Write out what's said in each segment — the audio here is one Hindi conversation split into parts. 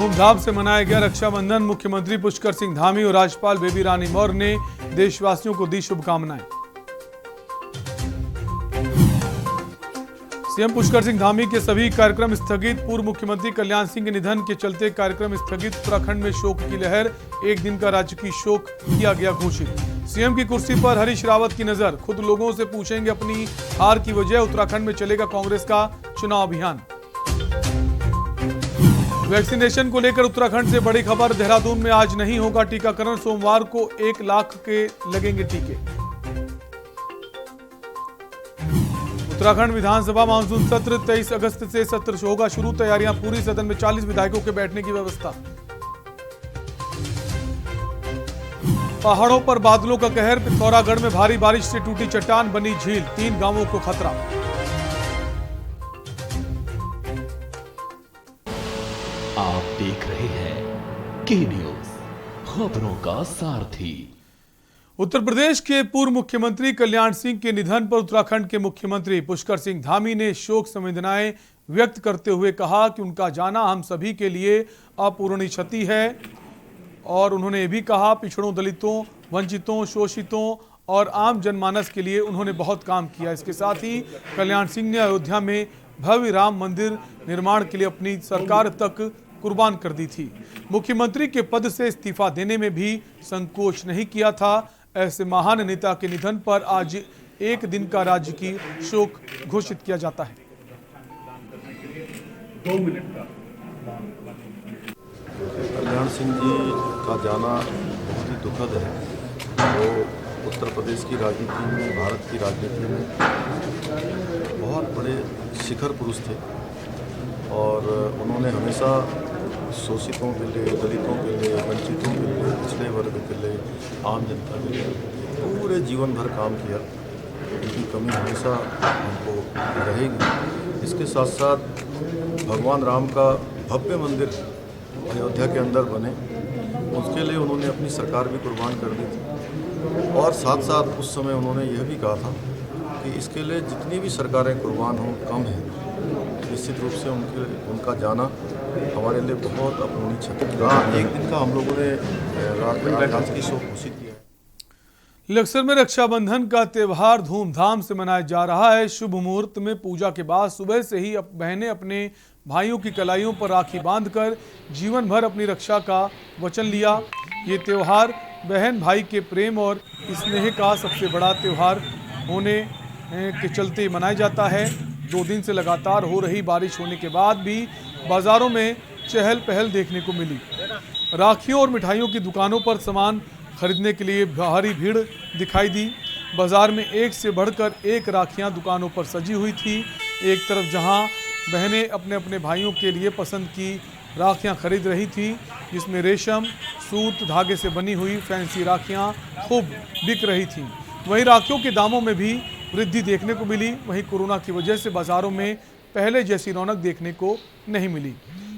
धूमधाम से मनाया गया रक्षाबंधन। मुख्यमंत्री पुष्कर सिंह धामी और राज्यपाल बेबी रानी मौर्य ने देशवासियों को दी शुभकामनाएं। सीएम पुष्कर सिंह धामी के सभी कार्यक्रम स्थगित। पूर्व मुख्यमंत्री कल्याण सिंह के निधन के चलते कार्यक्रम स्थगित। उत्तराखंड में शोक की लहर, एक दिन का राजकीय शोक किया गया घोषित। सीएम की कुर्सी पर हरीश रावत की नजर, खुद लोगों से पूछेंगे अपनी हार की वजह। उत्तराखंड में चलेगा कांग्रेस का चुनाव अभियान। वैक्सीनेशन को लेकर उत्तराखंड से बड़ी खबर, देहरादून में आज नहीं होगा टीकाकरण। सोमवार को 1 लाख के लगेंगे टीके। उत्तराखंड विधानसभा मानसून सत्र 23 अगस्त से सत्र होगा शुरू। तैयारियां पूरी, सदन में 40 विधायकों के बैठने की व्यवस्था। पहाड़ों पर बादलों का कहर, पिथौरागढ़ में भारी बारिश से टूटी चट्टान, बनी झील, 3 गांवों को खतरा। आप देख रहे हैं के न्यूज, खबरों का सारथी। उत्तर प्रदेश के पूर्व मुख्यमंत्री कल्याण सिंह के निधन पर उत्तराखंड के मुख्यमंत्री पुष्कर सिंह धामी ने शोक संवेदनाएं व्यक्त करते हुए कहा कि उनका जाना हम सभी के लिए अपूरणीय क्षति है। और उन्होंने ये भी कहा, पिछड़ों, दलितों, वंचितों, शोषितों और आम जनमानस के लिए उन्होंने बहुत काम किया। इसके साथ ही कल्याण सिंह ने अयोध्या में भव्य राम मंदिर निर्माण के लिए अपनी सरकार तक कुर्बान कर दी थी। मुख्यमंत्री के पद से इस्तीफा देने में भी संकोच नहीं किया था। ऐसे महान नेता के निधन पर आज एक दिन का राजकीय शोक घोषित किया जाता है। 2 मिनट का। कल्याण सिंह जी का जाना बहुत ही दुखद है। वो उत्तर प्रदेश की राजनीति में, भारत की राजनीति में बहुत बड़े शिखर पुरुष थे और उन्होंने हमेशा शोषितों के लिए, दलितों के लिए, वंचितों के लिए, पिछड़े वर्ग के लिए, आम जनता के लिए पूरे जीवन भर काम किया। उनकी कमी हमेशा हमको रहेगी। इसके साथ साथ भगवान राम का भव्य मंदिर अयोध्या के अंदर बने, उसके लिए उन्होंने अपनी सरकार भी कुर्बान कर दी थी। और साथ साथ उस समय उन्होंने यह भी कहा था कि इसके लिए जितनी भी सरकारें कुर्बान हों कम है। निश्चित रूप से उनका जाना हमारे लिए बहुत अपूरणीय क्षति। एक दिन का हम लोगों ने राजकीय शोक घोषित किया। लक्सर में रक्षाबंधन का त्यौहार धूमधाम से मनाया जा रहा है। शुभ मुहूर्त में पूजा के बाद सुबह से ही बहनें अपने भाइयों की कलाइयों पर राखी बांधकर जीवन भर अपनी रक्षा का वचन लिया। ये त्यौहार बहन भाई के प्रेम और स्नेह का सबसे बड़ा त्यौहार होने के चलते मनाया जाता है। 2 दिन से लगातार हो रही बारिश होने के बाद भी बाजारों में चहल पहल देखने को मिली। राखियों और मिठाइयों की दुकानों पर सामान खरीदने के लिए भारी भीड़ दिखाई दी। बाजार में एक से बढ़कर एक राखियां दुकानों पर सजी हुई थी। एक तरफ जहां बहनें अपने अपने भाइयों के लिए पसंद की राखियां खरीद रही थी, जिसमें रेशम, सूत, धागे से बनी हुई फैंसी राखियां खूब बिक रही थीं। वहीं राखियों के दामों में भी वृद्धि देखने को मिली। वहीं कोरोना की वजह से बाजारों में पहले जैसी रौनक देखने को नहीं मिली,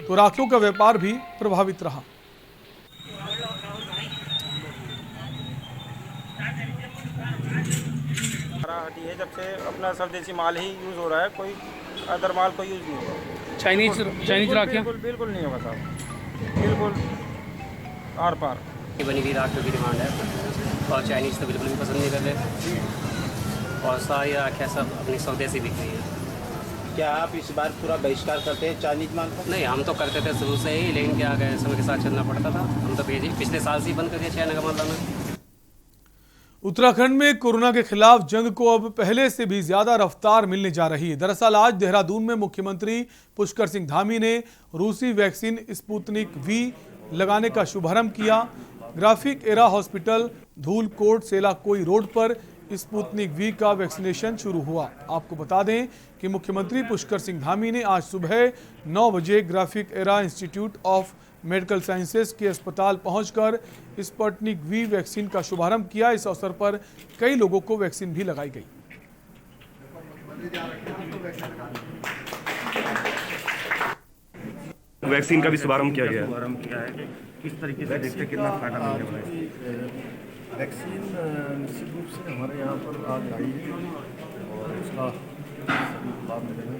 तो राखियों का व्यापार भी प्रभावित रहा। है जब से अपना स्वदेशी माल ही यूज़ हो रहा है, कोई अदर माल कोई यूज़ नहीं हो रहा। चाइनीज राखियाँ बिल्कुल नहीं होगा साहब, बिल्कुल आर पार। बनी हुई राखियों की डिमांड है और चाइनीज़ तो बिल्कुल भी पसंद नहीं कर रहे और सारी राखियाँ सब अपनी स्वदेशी बिक रही है। क्या आप इस बार पूरा बहिष्कार करते हैं चाइनीज माल का? नहीं, हम तो करते थे शुरू से ही, लेकिन क्या गए समय के साथ चलना पड़ता था। हम तो पिछले साल से ही बंद कर दिया चाइना का माल लाना। उत्तराखंड में कोरोना के खिलाफ जंग को अब पहले से भी ज्यादा रफ्तार मिलने जा रही है। दरअसल आज देहरादून में मुख्यमंत्री पुष्कर सिंह धामी ने रूसी वैक्सीन स्पुतनिक वी लगाने का शुभारंभ किया। Graphic Era hospital, Dhoolkot, Selaqui road पर स्पुतनिक वी का वैक्सीनेशन शुरू हुआ। आपको बता दें कि मुख्यमंत्री पुष्कर सिंह धामी ने आज सुबह 9 बजे graphic era institute of medical sciences के अस्पताल पहुंचकर स्पुतनिक वी वैक्सीन का शुभारंभ किया। इस अवसर पर कई लोगों को वैक्सीन भी लगाई गई। वैक्सीन का भी शुभारंभ किया गया है। किस तरीके से देखते कितना फायदा मिलने वाला है? वैक्सीन निश्चित रूप से हमारे यहाँ पर आज आई है और उसका सभी लाभ मिलेगा।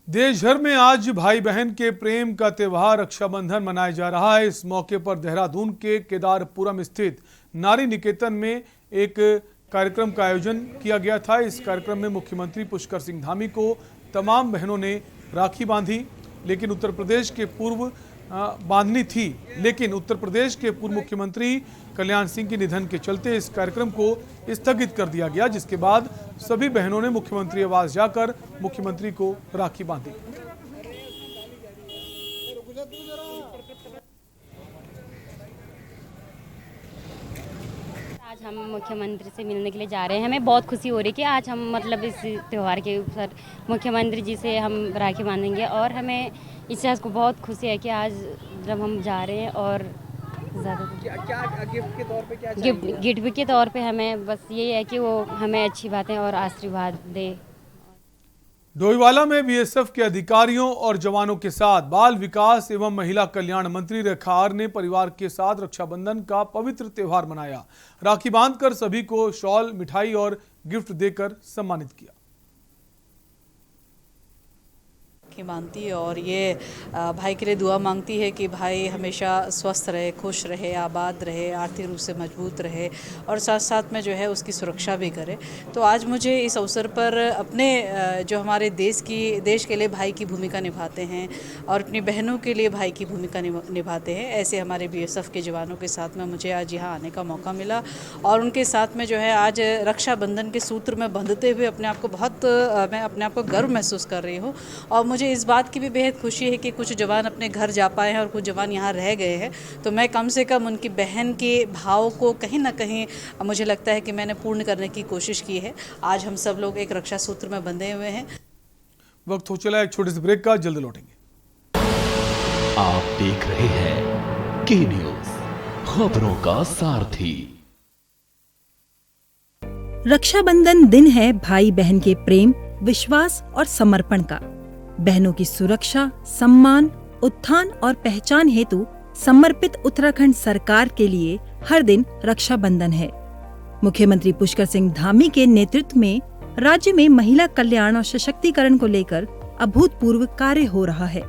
देश भर में आज भाई बहन के प्रेम का त्यौहार रक्षाबंधन मनाया जा रहा है। इस मौके पर देहरादून के केदारपुरम स्थित नारी निकेतन में एक कार्यक्रम का आयोजन किया गया था। इस कार्यक्रम में मुख्यमंत्री पुष्कर सिंह धामी को तमाम बहनों ने राखी बांधी, लेकिन उत्तर प्रदेश के पूर्व मुख्यमंत्री कल्याण सिंह के निधन के चलते इस कार्यक्रम को स्थगित कर दिया गया, जिसके बाद सभी बहनों ने मुख्यमंत्री आवास जाकर मुख्यमंत्री को राखी बांधी। आज हम मुख्यमंत्री से मिलने के लिए जा रहे हैं। हमें बहुत खुशी हो रही है कि आज हम मतलब इस त्यौहार के ऊपर मुख्यमंत्री जी से हम राखी बांधेंगे, और हमें इस चीज़ को बहुत खुशी है कि आज जब हम जा रहे हैं। और क्या गिफ्ट के तौर पे क्या गिफ्ट के तौर पे हमें बस यही है कि वो हमें अच्छी बातें और आशीर्वाद दे। डोईवाला में बीएसएफ के अधिकारियों और जवानों के साथ बाल विकास एवं महिला कल्याण मंत्री रेखा आर ने परिवार के साथ रक्षाबंधन का पवित्र त्यौहार मनाया। राखी बांधकर सभी को शॉल, मिठाई और गिफ्ट देकर सम्मानित किया। मानती है और ये भाई के लिए दुआ मांगती है कि भाई हमेशा स्वस्थ रहे, खुश रहे, आबाद रहे, आर्थिक रूप से मजबूत रहे और साथ साथ में जो है उसकी सुरक्षा भी करे। तो आज मुझे इस अवसर पर अपने जो हमारे देश के लिए भाई की भूमिका निभाते हैं और अपनी बहनों के लिए भाई की भूमिका निभाते हैं, ऐसे हमारे बीएसएफ के जवानों के साथ में मुझे आज यहाँ आने का मौका मिला और उनके साथ में जो है आज रक्षाबंधन के सूत्र में बंधते हुए मैं अपने आप को गर्व महसूस कर रही हूँ। और मुझे इस बात की भी बेहद खुशी है कि कुछ जवान अपने घर जा पाए हैं और कुछ जवान यहाँ रह गए हैं। तो मैं कम से कम उनकी बहन के भाव को कहीं ना कहीं मुझे लगता है कि मैंने पूर्ण करने की कोशिश की है। आज हम सब लोग एक रक्षा सूत्र में बंधे हुए हैं। वक्त हो चला एक छोटे से ब्रेक का, जल्द लौटेंगे। आप देख रहे हैं के न्यूज, खबरों का सारथी। रक्षाबंधन दिन है भाई बहन के प्रेम, विश्वास और समर्पण का। बहनों की सुरक्षा, सम्मान, उत्थान और पहचान हेतु समर्पित उत्तराखंड सरकार के लिए हर दिन रक्षाबंधन है। मुख्यमंत्री पुष्कर सिंह धामी के नेतृत्व में राज्य में महिला कल्याण और सशक्तिकरण को लेकर अभूतपूर्व कार्य हो रहा है।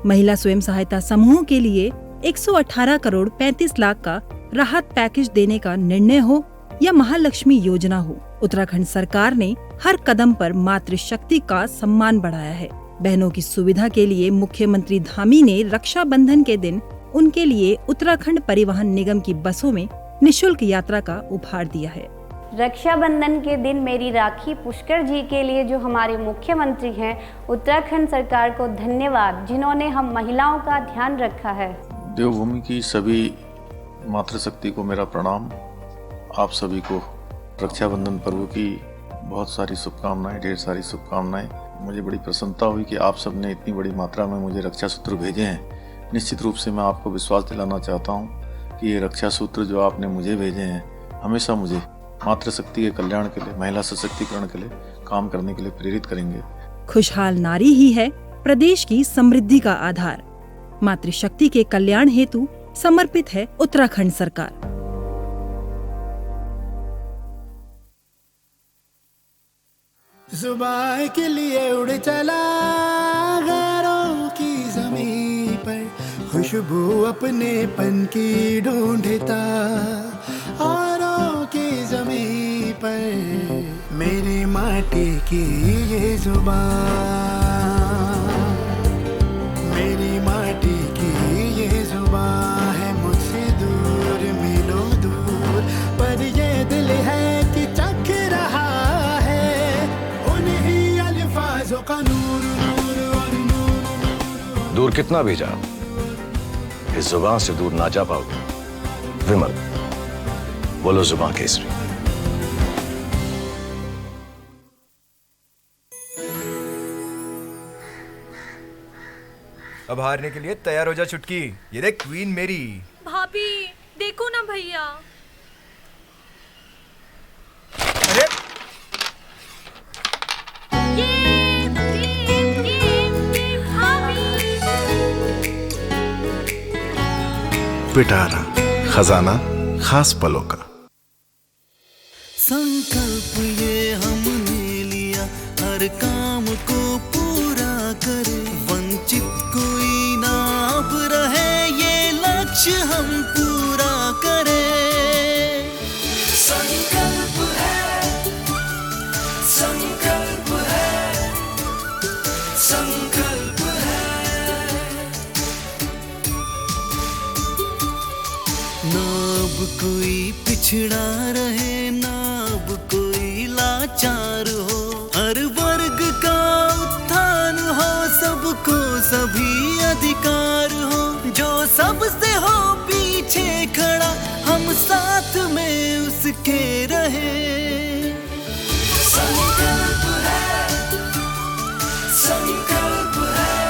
महिला स्वयं सहायता समूहों के लिए 118 करोड़ 35 लाख का राहत पैकेज देने का निर्णय हो या महालक्ष्मी योजना हो, उत्तराखंड सरकार ने हर कदम पर मातृशक्ति का सम्मान बढ़ाया है। बहनों की सुविधा के लिए मुख्यमंत्री धामी ने रक्षाबंधन के दिन उनके लिए उत्तराखंड परिवहन निगम की बसों में निशुल्क यात्रा का उपहार दिया है। रक्षाबंधन के दिन मेरी राखी पुष्कर जी के लिए जो हमारे मुख्यमंत्री हैं, उत्तराखंड सरकार को धन्यवाद, जिन्होंने हम महिलाओं का ध्यान रखा है। देवभूमि की सभी मातृशक्ति को मेरा प्रणाम। आप सभी को रक्षाबंधन पर्व की बहुत सारी शुभकामनाएं, ढेर सारी शुभकामनाएं। मुझे बड़ी प्रसन्नता हुई कि आप सब ने इतनी बड़ी मात्रा में मुझे रक्षा सूत्र भेजे हैं। निश्चित रूप से मैं आपको विश्वास दिलाना चाहता हूं कि ये रक्षा सूत्र जो आपने मुझे भेजे हैं हमेशा मुझे मातृशक्ति के कल्याण के लिए, महिला सशक्तिकरण के लिए काम करने के लिए प्रेरित करेंगे। खुशहाल नारी ही है प्रदेश की समृद्धि का आधार। मातृशक्ति के कल्याण हेतु समर्पित है उत्तराखंड सरकार। सुबह के लिए उड़ चला गैरों की ज़मीं पर, खुशबू अपने पन की ढूंढता औरों की ज़मीं पर। मेरी माटी की ये जुबान, मेरी माटी की ये जुबान है मुझसे दूर मिलो दूर, पर ये दिल है कि चख रहा का नूर, नूर और नूर। दूर कितना भी जा, इस जुबान से दूर ना जा पाओगे। विमल, बोलो जुबान केसरी। अब हारने के लिए तैयार हो जा चुटकी। ये देख क्वीन मेरी। भाभी देखो ना भैया। अरे पिटारा, खजाना खास पलों का। संकल्प ये हमने लिया हर काम को पूरा करे, वंचित कोई ना अब रहे, ये लक्ष्य हम पूरा करें। संकल्प है, संकल्प है, संकल्प है। ना अब कोई पिछड़ा रहे, ना अब कोई लाचार हो, हर वर्ग का उत्थान हो, सबको सभी अधिकार हो, जो सबसे हो पीछे खड़ा, हम साथ में उसके रहे। संकल्प है, संकल्प है,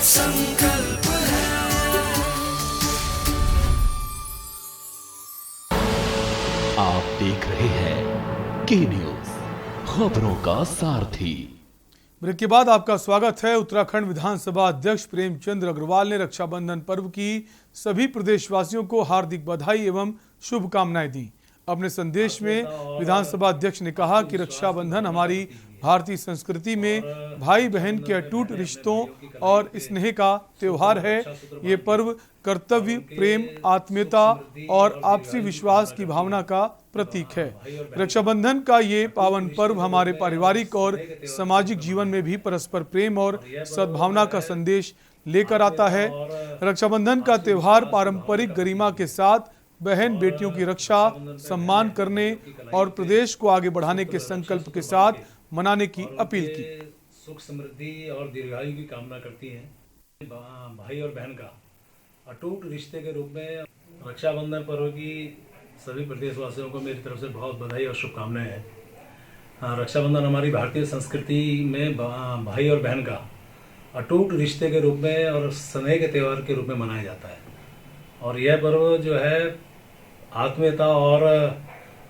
संकल्प है। आप देख रहे हैं के न्यूज, खबरों का सारथी। ब्रेक के बाद आपका स्वागत है। उत्तराखंड विधानसभा अध्यक्ष प्रेमचंद्र अग्रवाल ने रक्षाबंधन पर्व की सभी प्रदेशवासियों को हार्दिक बधाई एवं शुभकामनाएं दी। अपने संदेश में विधानसभा अध्यक्ष ने कहा कि रक्षाबंधन हमारी भारतीय संस्कृति में भाई बहन के अटूट रिश्तों और स्नेह का त्योहार है। ये पर्व कर्तव्य, प्रेम, आत्मीयता और आपसी विश्वास की भावना का प्रतीक है। रक्षाबंधन का ये पावन पर्व हमारे पारिवारिक और सामाजिक जीवन में भी परस्पर प्रेम और सद्भावना का संदेश लेकर आता है। रक्षाबंधन का त्योहार पारंपरिक गरिमा के साथ बहन बेटियों की रक्षा, सम्मान करने और प्रदेश को आगे बढ़ाने के संकल्प के साथ मनाने की अपील की। सुख, समृद्धि और दीर्घायु की कामना करती हैं। भाई और बहन का अटूट रिश्ते के रूप में रक्षाबंधन पर्व की सभी प्रदेशवासियों को मेरी तरफ से बहुत बधाई और शुभकामनाएं हैं। रक्षाबंधन हमारी भारतीय संस्कृति में भाई और बहन का अटूट रिश्ते के रूप में और स्नेह के त्यौहार के रूप में मनाया जाता है। और यह पर्व जो है आत्मीयता और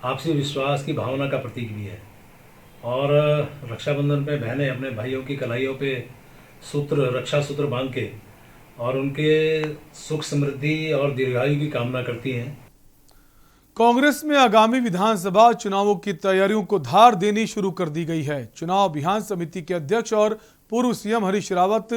आपसी विश्वास की भावना का प्रतीक भी है। और रक्षाबंधन पे बहनें अपने भाइयों की कलाइयों पे रक्षा सूत्र बांध के और उनके सुख, समृद्धि और दीर्घायु की कामना करती हैं। कांग्रेस में आगामी विधानसभा चुनावों की तैयारियों को धार देनी शुरू कर दी गई है। चुनाव अभियान समिति के अध्यक्ष और पूर्व सीएम हरीश रावत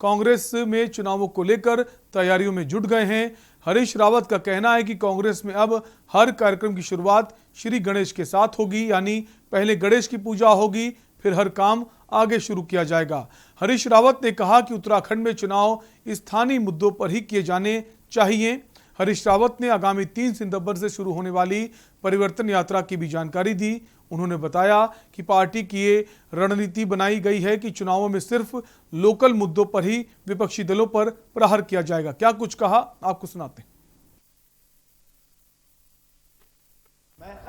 कांग्रेस में चुनावों को लेकर तैयारियों में जुट गए हैं। हरीश रावत का कहना है कि कांग्रेस में अब हर कार्यक्रम की शुरुआत श्री गणेश के साथ होगी, यानी पहले गणेश की पूजा होगी, फिर हर काम आगे शुरू किया जाएगा। हरीश रावत ने कहा कि उत्तराखंड में चुनाव स्थानीय मुद्दों पर ही किए जाने चाहिए। हरीश रावत ने आगामी 3 सितंबर से शुरू होने वाली परिवर्तन यात्रा की भी जानकारी दी। उन्होंने बताया कि पार्टी की ये रणनीति बनाई गई है कि चुनावों में सिर्फ लोकल मुद्दों पर ही विपक्षी दलों पर प्रहार किया जाएगा। क्या कुछ कहा, आपको सुनाते हैं।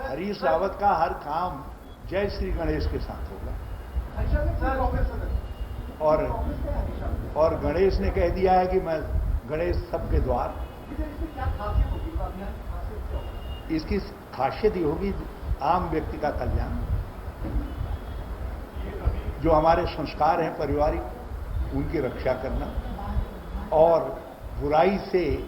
हरीश रावत का हर काम जय श्री गणेश के साथ होगा। और गणेश ने कह दिया है कि मैं गणेश सबके द्वार। इसकी खासियत ये होगी आम व्यक्ति का कल्याण, जो हमारे संस्कार हैं पारिवारिक, उनकी रक्षा करना और बुराई से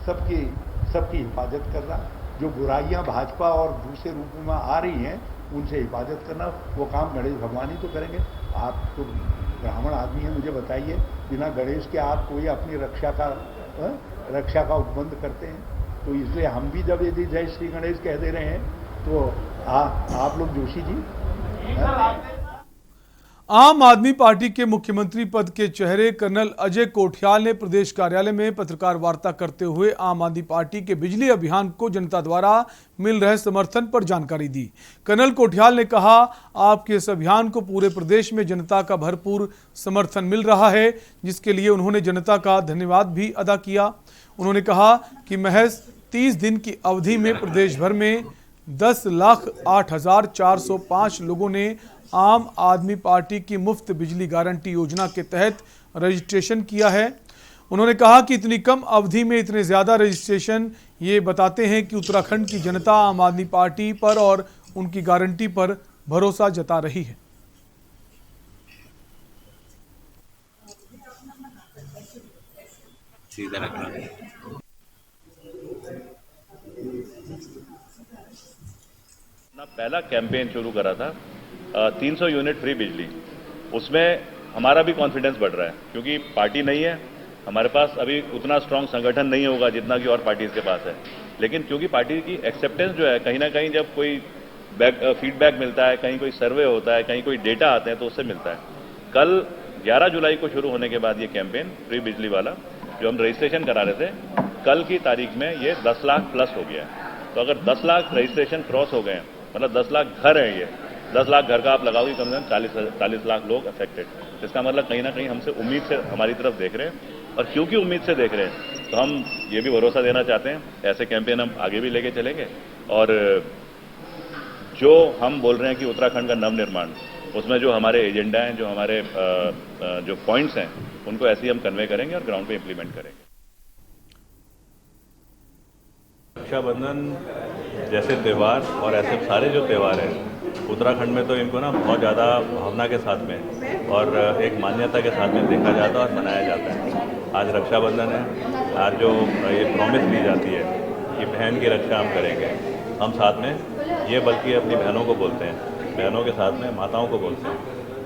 सबकी हिफाजत करना। जो बुराइयां भाजपा और दूसरे रूपों में आ रही हैं उनसे हिफाजत करना, वो काम गणेश भगवान ही तो करेंगे। आप तो ब्राह्मण आदमी हैं, मुझे बताइए, बिना गणेश के आप कोई अपनी रक्षा का उपबंध करते हैं? तो इसलिए हम भी जब यदि जय श्री गणेश कह दे रहे हैं तो आप लोग जोशी जी। आम आदमी पार्टी के मुख्यमंत्री पद के चेहरे कर्नल अजय कोठियाल ने प्रदेश कार्यालय में पत्रकार वार्ता करते हुए आम आदमी पार्टी के बिजली अभियान को जनता द्वारा मिल रहे समर्थन पर जानकारी दी। कर्नल कोठियाल ने कहा, आपके इस अभियान को पूरे प्रदेश में जनता का भरपूर समर्थन मिल रहा है, जिसके लिए उन्होंने जनता का धन्यवाद भी अदा किया। उन्होंने कहा कि महज 30 दिन की अवधि में प्रदेश भर में 10,08,405 लोगों ने आम आदमी पार्टी की मुफ्त बिजली गारंटी योजना के तहत रजिस्ट्रेशन किया है। उन्होंने कहा कि इतनी कम अवधि में इतने ज़्यादा रजिस्ट्रेशन ये बताते हैं कि उत्तराखंड की जनता आम आदमी पार्टी पर और उनकी गारंटी पर भरोसा जता रही है। सीधा रखना। पहला कैंपेन शुरू करा था 300 यूनिट फ्री बिजली, उसमें हमारा भी कॉन्फिडेंस बढ़ रहा है क्योंकि पार्टी नहीं है हमारे पास, अभी उतना स्ट्रांग संगठन नहीं होगा जितना कि और पार्टीज के पास है, लेकिन क्योंकि पार्टी की एक्सेप्टेंस जो है कहीं ना कहीं जब कोई फीडबैक मिलता है, कहीं कोई सर्वे होता है, कहीं कोई डेटा आते हैं तो उससे मिलता है। कल 11 जुलाई को शुरू होने के बाद ये कैंपेन फ्री बिजली वाला जो हम रजिस्ट्रेशन करा रहे थे, कल की तारीख में ये 10 लाख प्लस हो गया है। तो अगर 10 लाख रजिस्ट्रेशन क्रॉस हो गए, मतलब 10 लाख घर हैं, ये 10 लाख घर का आप लगाओगे कम से कम 40 लाख लोग अफेक्टेड। इसका मतलब कहीं ना कहीं हमसे उम्मीद से हमारी तरफ देख रहे हैं, और क्योंकि उम्मीद से देख रहे हैं तो हम ये भी भरोसा देना चाहते हैं ऐसे कैंपेन हम आगे भी लेके चलेंगे। और जो हम बोल रहे हैं कि उत्तराखंड का नवनिर्माण, उसमें जो हमारे एजेंडा हैं, जो हमारे जो पॉइंट्स हैं, उनको ऐसे ही हम कन्वे करेंगे और ग्राउंड पे इम्प्लीमेंट करेंगे। रक्षाबंधन जैसे त्यौहार और ऐसे सारे जो त्यौहार हैं उत्तराखंड में, तो इनको ना बहुत ज़्यादा भावना के साथ में और एक मान्यता के साथ में देखा जाता है और मनाया जाता है। आज रक्षाबंधन है, आज जो ये प्रॉमिस ली जाती है कि बहन की रक्षा हम करेंगे, हम साथ में ये बल्कि अपनी बहनों को बोलते हैं, बहनों के साथ में माताओं को बोलते हैं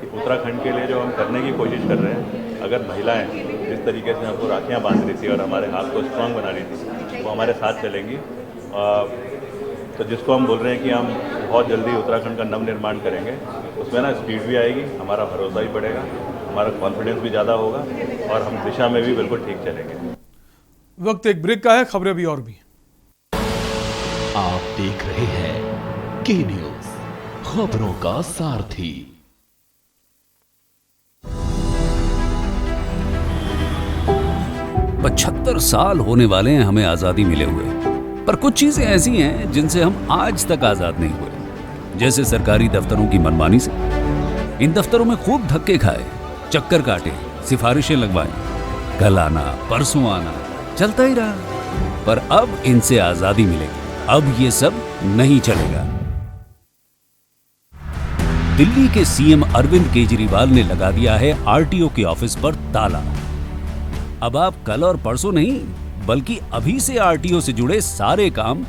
कि उत्तराखंड के लिए जो हम करने की कोशिश कर रहे हैं, अगर महिलाएं जिस तरीके से हमको राखियाँ बांध रही थी और हमारे हाथ को स्ट्रांग बना रही थी, वो हमारे साथ चलेंगी। तो जिसको हम बोल रहे हैं कि हम बहुत जल्दी उत्तराखंड का नवनिर्माण करेंगे, उसमें ना स्पीड भी आएगी, हमारा भरोसा भी बढ़ेगा, हमारा कॉन्फिडेंस भी ज़्यादा होगा और हम दिशा में भी बिल्कुल ठीक चलेंगे। वक्त एक ब्रेक का है, खबरें भी और भी। आप देख रहे हैं के न्यूज़, खबरों का सारथी। पचहत्तर साल होने वाले हैं हमें आजादी मिले हुए, पर कुछ चीजें ऐसी हैं जिनसे हम आज तक आजाद नहीं हुए। जैसे सरकारी दफ्तरों की मनमानी से। इन दफ्तरों में खूब धक्के खाए, चक्कर काटे, सिफारिशें लगवाएं, कल आना परसों आना, चलता ही रहा। पर अब इनसे आजादी मिलेगी, अब ये सब नहीं चलेगा। दिल्ली के सीएम अरविंद केजरीवाल ने लगा दिया है आरटीओ के ऑफिस पर ताला। अब आप कल और परसों नहीं, बल्कि अभी से आरटीओ से जुड़े सारे काम,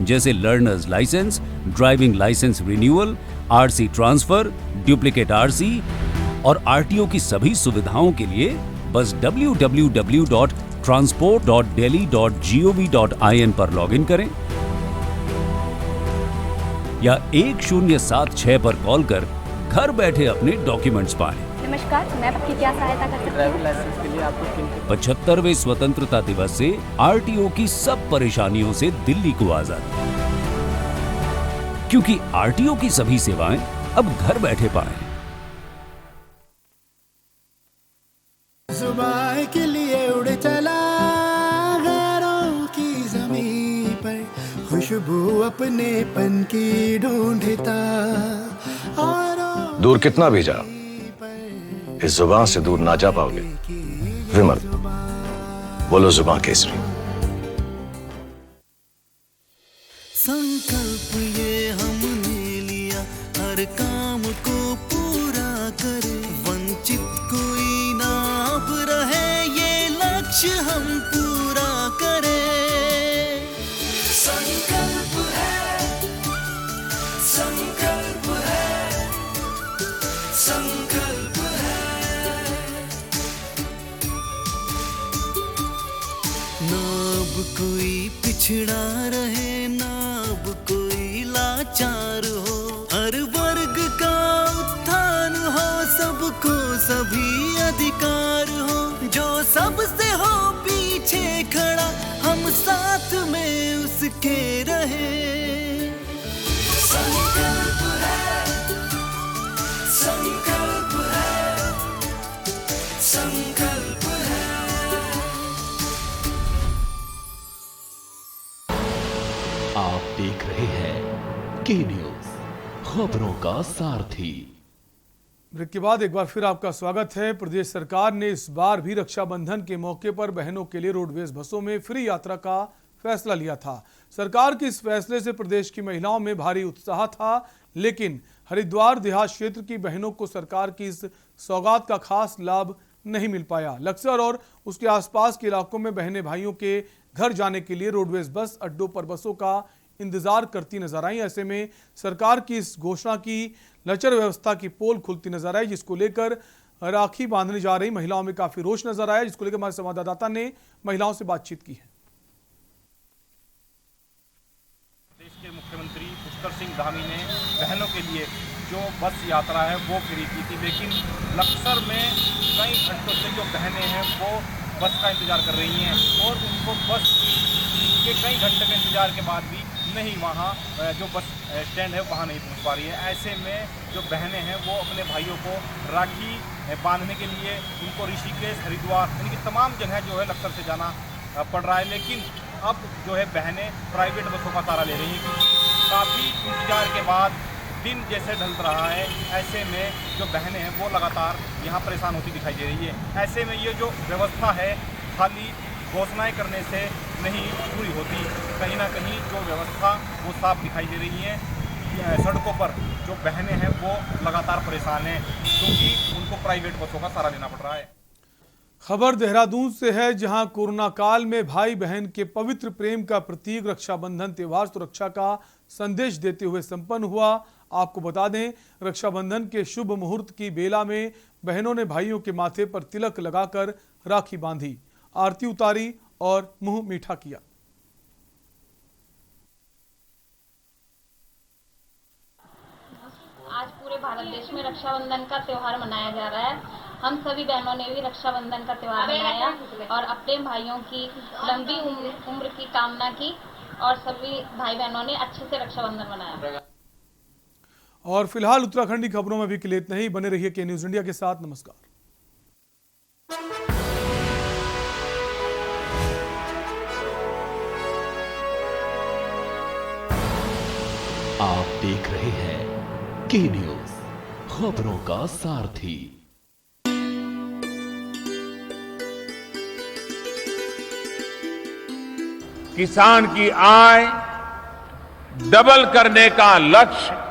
जैसे learners licence, driving licence renewal, RC transfer, duplicate RC और आरटीओ की सभी सुविधाओं के लिए बस www.transport.delhi.gov.in पर लॉगिन करें या 1076 पर कॉल कर घर बैठे अपने डॉक्यूमेंट्स पाएं। नमस्कार, मैं आपकी क्या सहायता कर सकती हूं? ड्राइविंग लाइसेंस के लिए आपको 75वें स्वतंत्रता दिवस से आरटीओ की सब परेशानियों से दिल्ली को आजाद, क्योंकि आरटीओ की सभी सेवाएं अब घर बैठे पाएं। जुबान के लिए उड़ चला गैरों की ज़मीं पर, खुशबू अपनेपन की ढूंढता और दूर कितना भी जाओ, इस जुबान से दूर ना जा पाओगे। विमल, बोलो जुबान केसरी। संकल्प ये हमने लिया, हर काम को पूरा करे, वंचित कोई ना अब रहे, ये लक्ष्य हम पूरा करें। संकल्प है, संकल्प है, संकल्प है। ना अब कोई पिछड़ा रहे, ना अब कोई लाचार हो, हर वर्ग का उत्थान हो, सबको सभी अधिकार हो, जो सबसे हो पीछे खड़ा, हम साथ में उसके रहे। संकल्प है, संकल्प है, संकल्प है। आप देख रहे हैं के न्यूज़, खबरों का सारथी। ब्रेक के बाद एक बार फिर आपका स्वागत है। प्रदेश सरकार ने इस बार भी रक्षाबंधन के मौके पर बहनों के लिए रोडवेज बसों में फ्री यात्रा का फैसला लिया था। सरकार के इस फैसले से प्रदेश की महिलाओं में भारी उत्साह था, लेकिन हरिद्वार देहात क्षेत्र की बहनों को सरकार की इस सौगात का खास लाभ नहीं मिल पाया। लक्सर और उसके आसपास के इलाकों में बहने भाइयों के घर जाने के लिए रोडवेज बस अड्डों पर बसों का इंतजार करती नजर आई। ऐसे में सरकार की इस घोषणा की लचर व्यवस्था की पोल खुलती नजर आई, जिसको लेकर राखी बांधने जा रही महिलाओं में काफी रोष नजर आया, जिसको लेकर हमारे संवाददाता ने महिलाओं से बातचीत की है। देश के मुख्यमंत्री पुष्कर सिंह धामी ने बहनों के लिए जो बस यात्रा है वो फ्री की थी, लेकिन लक्सर में कई घंटों से जो बहनें हैं वो बस का इंतजार कर रही हैं और उनको बस के कई घंटे के इंतजार के बाद भी नहीं वहाँ जो बस स्टैंड है वहाँ नहीं पहुँच पा रही है। ऐसे में जो बहनें हैं वो अपने भाइयों को राखी बांधने के लिए उनको ऋषिकेश, हरिद्वार, इनकी तमाम जगह जो है लक्सर से जाना पड़ रहा है। लेकिन अब जो है बहनें प्राइवेट बसों का सहारा ले रही हैं, क्योंकि काफ़ी इंतजार के बाद दिन जैसे ढल रहा है। ऐसे में जो बहनें हैं वो लगातार यहाँ परेशान होती दिखाई दे रही है। ऐसे में ये जो व्यवस्था है खाली घोषणाएं करने से नहीं पूरी होती, कहीं ना कहीं जो व्यवस्था वो साफ दिखाई दे रही है। सड़कों पर जो बहनें हैं वो लगातार परेशान हैं, क्योंकि उनको प्राइवेट बसों का सहारा लेना पड़ रहा है। खबर देहरादून से है, जहां कोरोना काल में भाई बहन के पवित्र प्रेम का प्रतीक रक्षाबंधन त्योहार सुरक्षा का संदेश देते हुए संपन्न हुआ। आपको बता दें, रक्षाबंधन के शुभ मुहूर्त की बेला में बहनों ने भाइयों के माथे पर तिलक लगाकर राखी बांधी, आरती उतारी और मुंह मीठा किया। आज पूरे भारत देश में रक्षाबंधन का त्योहार मनाया जा रहा है। हम सभी बहनों ने भी रक्षाबंधन का त्योहार मनाया और अपने भाइयों की लंबी उम्र की कामना की और सभी भाई बहनों ने अच्छे से रक्षाबंधन मनाया। और फिलहाल उत्तराखंड की खबरों में भी के लिए इतना ही। बने रहिए के न्यूज इंडिया के साथ। नमस्कार। आप देख रहे हैं के न्यूज, खबरों का सारथी। किसान की आय डबल करने का लक्ष्य